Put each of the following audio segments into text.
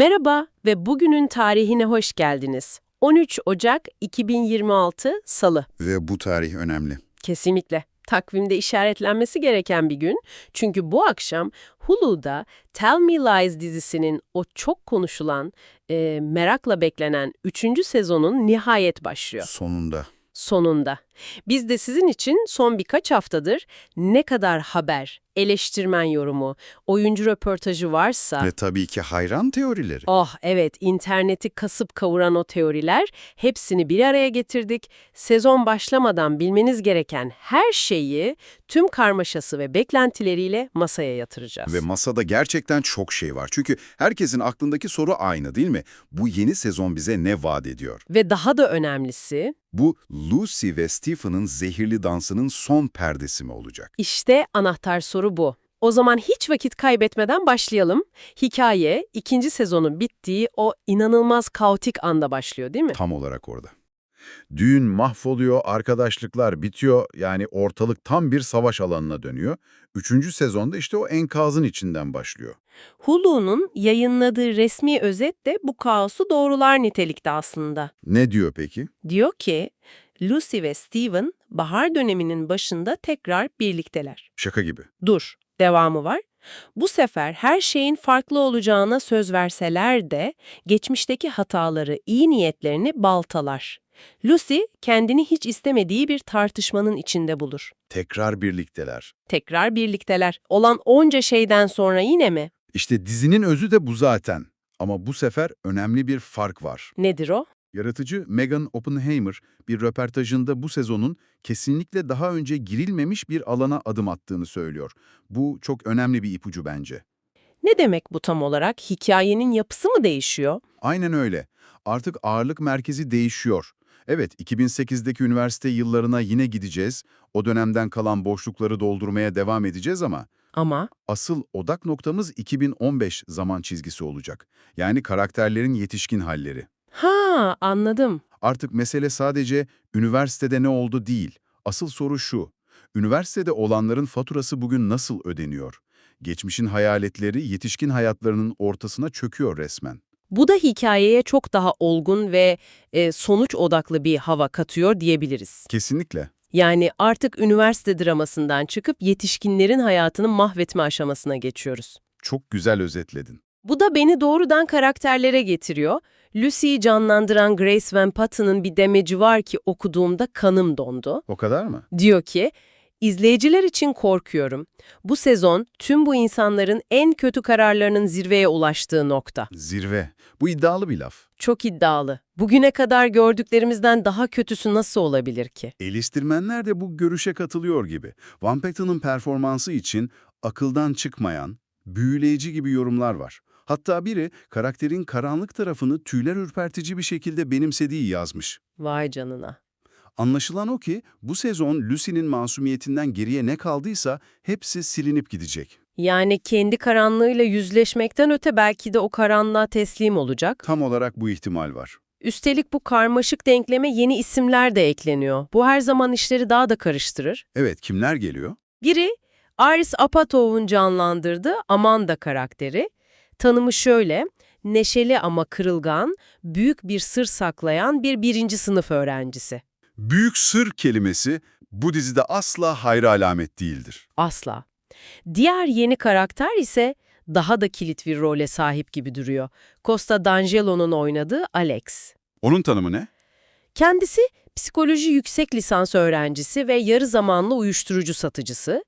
Merhaba ve bugünün tarihine hoş geldiniz. 13 Ocak 2026 Salı. Ve bu tarih önemli. Kesinlikle. Takvimde işaretlenmesi gereken bir gün. Çünkü bu akşam Hulu'da Tell Me Lies dizisinin o çok konuşulan, merakla beklenen 3. sezonun nihayet başlıyor. Sonunda. Sonunda. Biz de sizin için son birkaç haftadır ne kadar haber, eleştirmen yorumu, oyuncu röportajı varsa... Ve tabii ki hayran teorileri. Oh evet, interneti kasıp kavuran o teoriler, hepsini bir araya getirdik. Sezon başlamadan bilmeniz gereken her şeyi, tüm karmaşası ve beklentileriyle masaya yatıracağız. Ve masada gerçekten çok şey var. Çünkü herkesin aklındaki soru aynı değil mi? Bu yeni sezon bize ne vaat ediyor? Ve daha da önemlisi... Bu Lucy ve Stephen'ın zehirli dansının son perdesi mi olacak? İşte anahtar soru bu. O zaman hiç vakit kaybetmeden başlayalım. Hikaye, 2. sezonun bittiği o inanılmaz kaotik anda başlıyor değil mi? Tam olarak orada. Düğün mahvoluyor, arkadaşlıklar bitiyor, yani ortalık tam bir savaş alanına dönüyor. 3. sezonda işte o enkazın içinden başlıyor. Hulu'nun yayınladığı resmi özet de bu kaosu doğrular nitelikte aslında. Ne diyor peki? Diyor ki, Lucy ve Steven bahar döneminin başında tekrar birlikteler. Şaka gibi. Dur, devamı var. Bu sefer her şeyin farklı olacağına söz verseler de geçmişteki hataları, iyi niyetlerini baltalar. Lucy kendini hiç istemediği bir tartışmanın içinde bulur. Tekrar birlikteler. Tekrar birlikteler. Olan onca şeyden sonra yine mi? İşte dizinin özü de bu zaten. Ama bu sefer önemli bir fark var. Nedir o? Yaratıcı Megan Oppenheimer bir röportajında bu sezonun kesinlikle daha önce girilmemiş bir alana adım attığını söylüyor. Bu çok önemli bir ipucu bence. Ne demek bu tam olarak? Hikayenin yapısı mı değişiyor? Aynen öyle. Artık ağırlık merkezi değişiyor. Evet, 2008'deki üniversite yıllarına yine gideceğiz. O dönemden kalan boşlukları doldurmaya devam edeceğiz ama Ama asıl odak noktamız 2015 zaman çizgisi olacak. Yani karakterlerin yetişkin halleri. anladım. Artık mesele sadece üniversitede ne oldu değil. Asıl soru şu: üniversitede olanların faturası bugün nasıl ödeniyor? Geçmişin hayaletleri yetişkin hayatlarının ortasına çöküyor resmen. Bu da hikayeye çok daha olgun ve sonuç odaklı bir hava katıyor diyebiliriz. Kesinlikle. Yani artık üniversite dramasından çıkıp yetişkinlerin hayatını mahvetme aşamasına geçiyoruz. Çok güzel özetledin. Bu da beni doğrudan karakterlere getiriyor. Lucy'yi canlandıran Grace Van Patten'ın bir demeci var ki okuduğumda kanım dondu. O kadar mı? Diyor ki, izleyiciler için korkuyorum. Bu sezon tüm bu insanların en kötü kararlarının zirveye ulaştığı nokta. Zirve. Bu iddialı bir laf. Çok iddialı. Bugüne kadar gördüklerimizden daha kötüsü nasıl olabilir ki? Eleştirmenler de bu görüşe katılıyor gibi. Van Patten'ın performansı için akıldan çıkmayan, büyüleyici gibi yorumlar var. Hatta biri karakterin karanlık tarafını tüyler ürpertici bir şekilde benimsediği yazmış. Vay canına. Anlaşılan o ki bu sezon Lucy'nin masumiyetinden geriye ne kaldıysa hepsi silinip gidecek. Yani kendi karanlığıyla yüzleşmekten öte belki de o karanlığa teslim olacak. Tam olarak bu ihtimal var. Üstelik bu karmaşık denkleme yeni isimler de ekleniyor. Bu her zaman işleri daha da karıştırır. Evet, kimler geliyor? Biri, Aris Apatov'un canlandırdığı Amanda karakteri. Tanımı şöyle, neşeli ama kırılgan, büyük bir sır saklayan bir birinci sınıf öğrencisi. Büyük sır kelimesi bu dizide asla hayra alamet değildir. Asla. Diğer yeni karakter ise daha da kilit bir role sahip gibi duruyor. Costa D'Angelo'nun oynadığı Alex. Onun tanımı ne? Kendisi psikoloji yüksek lisans öğrencisi ve yarı zamanlı uyuşturucu satıcısı.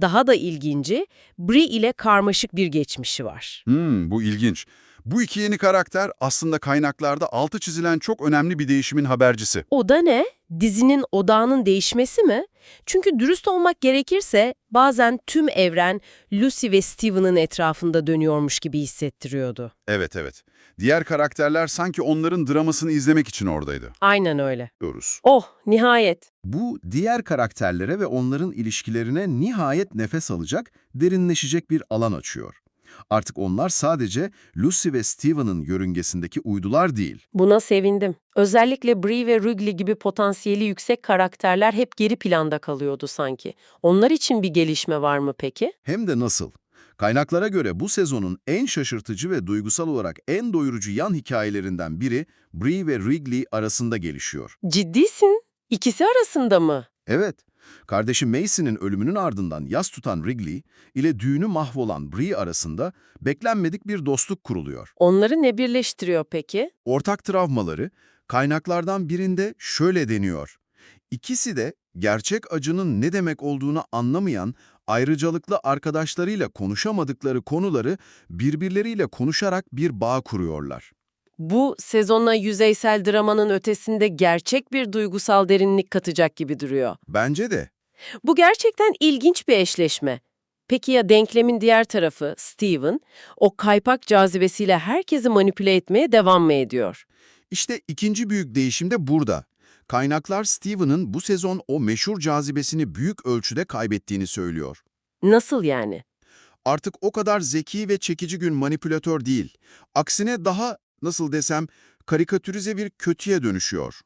Daha da ilginci, Brie ile karmaşık bir geçmişi var. Bu ilginç. Bu iki yeni karakter aslında kaynaklarda altı çizilen çok önemli bir değişimin habercisi. O da ne? Dizinin odağının değişmesi mi? Çünkü dürüst olmak gerekirse bazen tüm evren Lucy ve Steven'ın etrafında dönüyormuş gibi hissettiriyordu. Evet. Diğer karakterler sanki onların dramasını izlemek için oradaydı. Aynen öyle. Diyoruz. Oh, nihayet. Bu, diğer karakterlere ve onların ilişkilerine nihayet nefes alacak, derinleşecek bir alan açıyor. Artık onlar sadece Lucy ve Steven'ın yörüngesindeki uydular değil. Buna sevindim. Özellikle Brie ve Rugley gibi potansiyeli yüksek karakterler hep geri planda kalıyordu sanki. Onlar için bir gelişme var mı peki? Hem de nasıl? Kaynaklara göre bu sezonun en şaşırtıcı ve duygusal olarak en doyurucu yan hikayelerinden biri Bree ve Wrigley arasında gelişiyor. Ciddisin? İkisi arasında mı? Evet, kardeşi Macy'nin ölümünün ardından yas tutan Wrigley ile düğünü mahvolan Bree arasında beklenmedik bir dostluk kuruluyor. Onları ne birleştiriyor peki? Ortak travmaları kaynaklardan birinde şöyle deniyor. İkisi de gerçek acının ne demek olduğunu anlamayan, ayrıcalıklı arkadaşlarıyla konuşamadıkları konuları birbirleriyle konuşarak bir bağ kuruyorlar. Bu sezona yüzeysel dramanın ötesinde gerçek bir duygusal derinlik katacak gibi duruyor. Bence de. Bu gerçekten ilginç bir eşleşme. Peki ya denklemin diğer tarafı Steven, o kaypak cazibesiyle herkesi manipüle etmeye devam mı ediyor? İşte ikinci büyük değişim de burada. Kaynaklar Steven'ın bu sezon o meşhur cazibesini büyük ölçüde kaybettiğini söylüyor. Nasıl yani? Artık o kadar zeki ve çekici bir manipülatör değil. Aksine daha, nasıl desem, karikatürize bir kötüye dönüşüyor.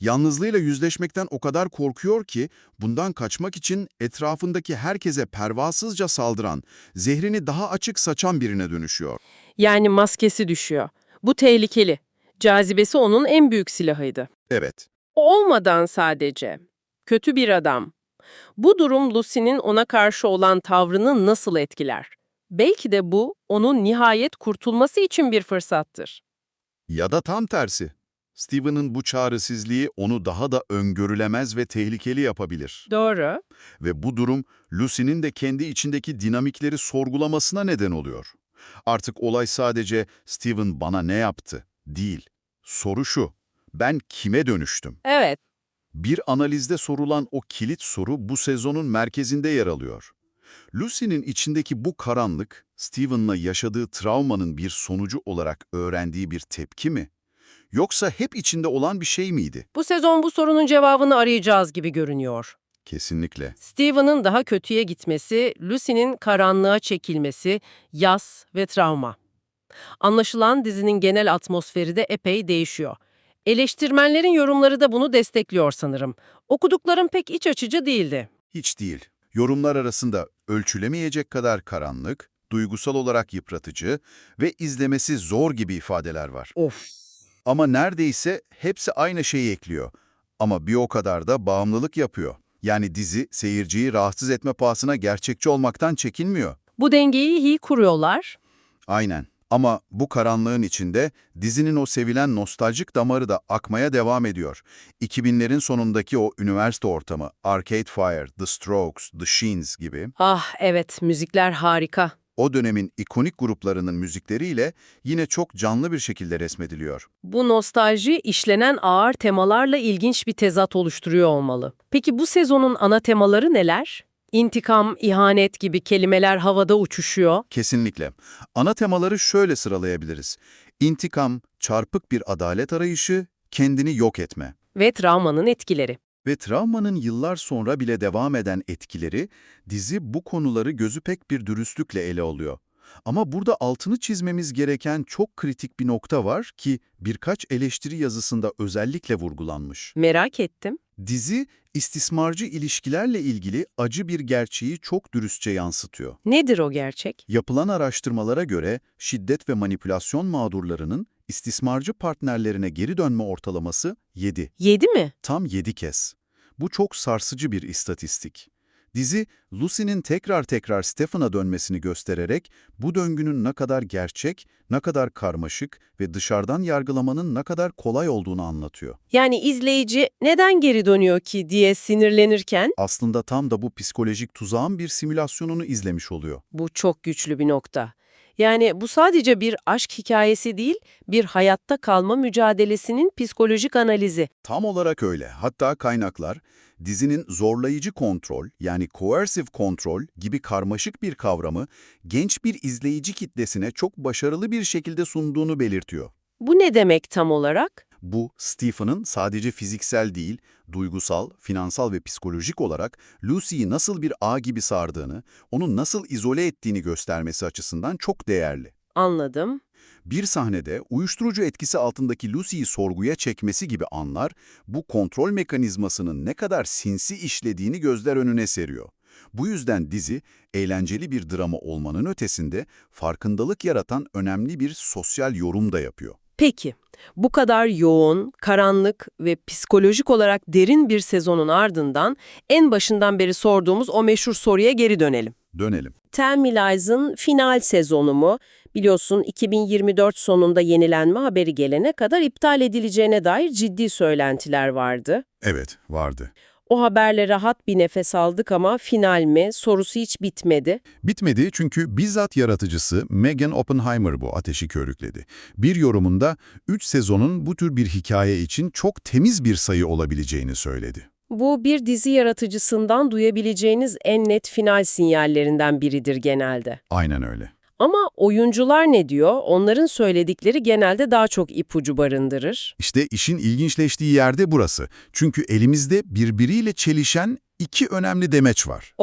Yalnızlığıyla yüzleşmekten o kadar korkuyor ki, bundan kaçmak için etrafındaki herkese pervasızca saldıran, zehrini daha açık saçan birine dönüşüyor. Yani maskesi düşüyor. Bu tehlikeli. Cazibesi onun en büyük silahıydı. Evet. Olmadan sadece. Kötü bir adam. Bu durum Lucy'nin ona karşı olan tavrını nasıl etkiler? Belki de bu, onun nihayet kurtulması için bir fırsattır. Ya da tam tersi. Steven'ın bu çaresizliği onu daha da öngörülemez ve tehlikeli yapabilir. Doğru. Ve bu durum Lucy'nin de kendi içindeki dinamikleri sorgulamasına neden oluyor. Artık olay sadece Steven bana ne yaptı değil. Soru şu, ben kime dönüştüm? Evet. Bir analizde sorulan o kilit soru bu sezonun merkezinde yer alıyor. Lucy'nin içindeki bu karanlık, Steven'la yaşadığı travmanın bir sonucu olarak öğrendiği bir tepki mi? Yoksa hep içinde olan bir şey miydi? Bu sezon bu sorunun cevabını arayacağız gibi görünüyor. Kesinlikle. Steven'ın daha kötüye gitmesi, Lucy'nin karanlığa çekilmesi, yas ve travma. Anlaşılan dizinin genel atmosferi de epey değişiyor. Eleştirmenlerin yorumları da bunu destekliyor sanırım. Okuduklarım pek iç açıcı değildi. Hiç değil. Yorumlar arasında ölçülemeyecek kadar karanlık, duygusal olarak yıpratıcı ve izlemesi zor gibi ifadeler var. Of. Ama neredeyse hepsi aynı şeyi ekliyor. Ama bir o kadar da bağımlılık yapıyor. Yani dizi seyirciyi rahatsız etme pahasına gerçekçi olmaktan çekinmiyor. Bu dengeyi iyi kuruyorlar. Aynen. Ama bu karanlığın içinde dizinin o sevilen nostaljik damarı da akmaya devam ediyor. 2000'lerin sonundaki o üniversite ortamı, Arcade Fire, The Strokes, The Sheens gibi, Ah evet, müzikler harika. o dönemin ikonik gruplarının müzikleriyle yine çok canlı bir şekilde resmediliyor. Bu nostalji işlenen ağır temalarla ilginç bir tezat oluşturuyor olmalı. Peki bu sezonun ana temaları neler? İntikam, ihanet gibi kelimeler havada uçuşuyor. Kesinlikle. Ana temaları şöyle sıralayabiliriz. İntikam, çarpık bir adalet arayışı, kendini yok etme. Ve travmanın etkileri. Ve travmanın yıllar sonra bile devam eden etkileri, dizi bu konuları gözü pek bir dürüstlükle ele alıyor. Ama burada altını çizmemiz gereken çok kritik bir nokta var ki birkaç eleştiri yazısında özellikle vurgulanmış. Merak ettim. Dizi, istismarcı ilişkilerle ilgili acı bir gerçeği çok dürüstçe yansıtıyor. Nedir o gerçek? Yapılan araştırmalara göre şiddet ve manipülasyon mağdurlarının istismarcı partnerlerine geri dönme ortalaması 7. 7 mi? Tam 7 kez. Bu çok sarsıcı bir istatistik. Dizi, Lucy'nin tekrar Stefan'a dönmesini göstererek bu döngünün ne kadar gerçek, ne kadar karmaşık ve dışarıdan yargılamanın ne kadar kolay olduğunu anlatıyor. Yani izleyici neden geri dönüyor ki diye sinirlenirken Aslında tam da bu psikolojik tuzağın bir simülasyonunu izlemiş oluyor. bu çok güçlü bir nokta. Yani bu sadece bir aşk hikayesi değil, bir hayatta kalma mücadelesinin psikolojik analizi. Tam olarak öyle. Hatta kaynaklar, dizinin zorlayıcı kontrol, yani coercive kontrol gibi karmaşık bir kavramı genç bir izleyici kitlesine çok başarılı bir şekilde sunduğunu belirtiyor. Bu ne demek tam olarak? Bu, Stephen'ın sadece fiziksel değil, duygusal, finansal ve psikolojik olarak Lucy'yi nasıl bir ağ gibi sardığını, onu nasıl izole ettiğini göstermesi açısından çok değerli. Anladım. Bir sahnede uyuşturucu etkisi altındaki Lucy'yi sorguya çekmesi gibi anlar, bu kontrol mekanizmasının ne kadar sinsi işlediğini gözler önüne seriyor. Bu yüzden dizi, eğlenceli bir drama olmanın ötesinde farkındalık yaratan önemli bir sosyal yorum da yapıyor. Peki, bu kadar yoğun, karanlık ve psikolojik olarak derin bir sezonun ardından en başından beri sorduğumuz o meşhur soruya geri dönelim. Dönelim. Tell Me Lies'ın final sezonu mu? Biliyorsun 2024 sonunda yenilenme haberi gelene kadar iptal edileceğine dair ciddi söylentiler vardı. Evet, vardı. O haberle rahat bir nefes aldık ama final mi sorusu hiç bitmedi. Bitmedi çünkü bizzat yaratıcısı Megan Oppenheimer bu ateşi körükledi. Bir yorumunda 3 sezonun bu tür bir hikaye için çok temiz bir sayı olabileceğini söyledi. Bu bir dizi yaratıcısından duyabileceğiniz en net final sinyallerinden biridir genelde. Aynen öyle. Ama oyuncular ne diyor? Onların söyledikleri genelde daha çok ipucu barındırır. İşte işin ilginçleştiği yerde burası. Çünkü elimizde birbiriyle çelişen iki önemli demeç var.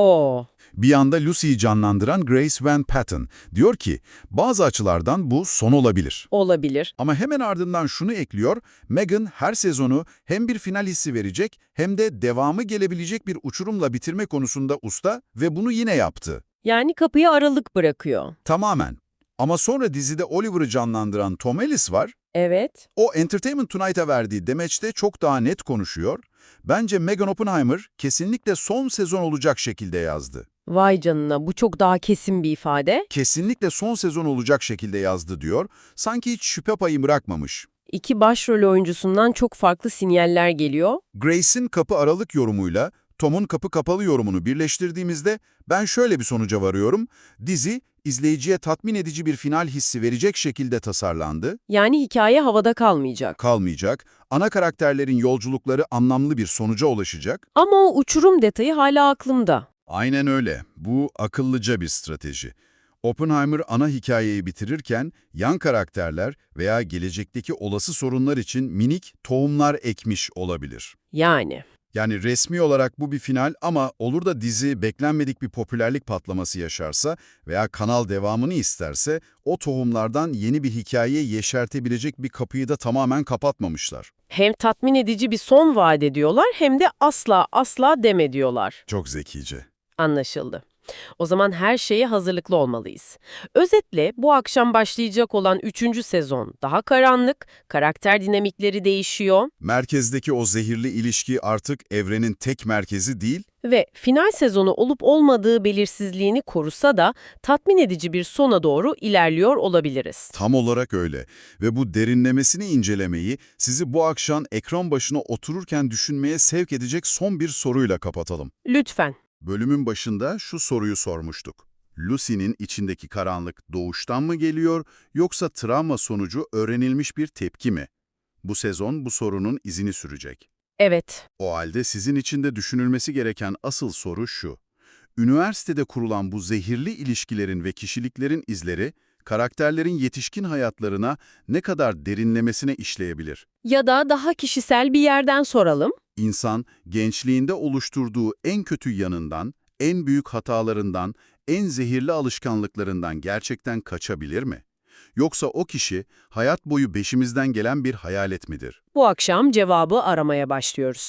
Bir yanda Lucy'yi canlandıran Grace Van Patten diyor ki, bazı açılardan bu son olabilir. Olabilir. Ama hemen ardından şunu ekliyor, Megan her sezonu hem bir final hissi verecek hem de devamı gelebilecek bir uçurumla bitirme konusunda usta ve bunu yine yaptı. Yani kapıya aralık bırakıyor. Tamamen. Ama sonra dizide Oliver'ı canlandıran Tom Ellis var. Evet. O Entertainment Tonight'a verdiği demeçte çok daha net konuşuyor. Bence Megan Oppenheimer kesinlikle son sezon olacak şekilde yazdı. Vay canına, bu çok daha kesin bir ifade. Kesinlikle son sezon olacak şekilde yazdı diyor. Sanki hiç şüphe payı bırakmamış. İki başrol oyuncusundan çok farklı sinyaller geliyor. Grace'in kapı aralık yorumuyla Tom'un kapı kapalı yorumunu birleştirdiğimizde ben şöyle bir sonuca varıyorum. Dizi, izleyiciye tatmin edici bir final hissi verecek şekilde tasarlandı. Yani hikaye havada kalmayacak. Kalmayacak, ana karakterlerin yolculukları anlamlı bir sonuca ulaşacak. Ama o uçurum detayı hala aklımda. Aynen öyle. Bu akıllıca bir strateji. Oppenheimer ana hikayeyi bitirirken yan karakterler veya gelecekteki olası sorunlar için minik tohumlar ekmiş olabilir. Yani resmi olarak bu bir final ama olur da dizi beklenmedik bir popülerlik patlaması yaşarsa veya kanal devamını isterse o tohumlardan yeni bir hikaye yeşertebilecek bir kapıyı da tamamen kapatmamışlar. Hem tatmin edici bir son vaat ediyorlar hem de asla asla deme diyorlar. Çok zekice. Anlaşıldı. O zaman her şeye hazırlıklı olmalıyız. Özetle bu akşam başlayacak olan 3. sezon daha karanlık, karakter dinamikleri değişiyor Merkezdeki o zehirli ilişki artık evrenin tek merkezi değil, ve final sezonu olup olmadığı belirsizliğini korusa da tatmin edici bir sona doğru ilerliyor olabiliriz. tam olarak öyle. Ve bu derinlemesini incelemeyi sizi bu akşam ekran başına otururken düşünmeye sevk edecek son bir soruyla kapatalım. Lütfen. Bölümün başında şu soruyu sormuştuk. Lucy'nin içindeki karanlık doğuştan mı geliyor yoksa travma sonucu öğrenilmiş bir tepki mi? Bu sezon bu sorunun izini sürecek. Evet. O halde sizin için de düşünülmesi gereken asıl soru şu. Üniversitede kurulan bu zehirli ilişkilerin ve kişiliklerin izleri, karakterlerin yetişkin hayatlarına ne kadar derinlemesine işleyebilir? Ya da daha kişisel bir yerden soralım. İnsan, gençliğinde oluşturduğu en kötü yanından, en büyük hatalarından, en zehirli alışkanlıklarından gerçekten kaçabilir mi? Yoksa o kişi, hayat boyu peşimizden gelen bir hayalet midir? Bu akşam cevabı aramaya başlıyoruz.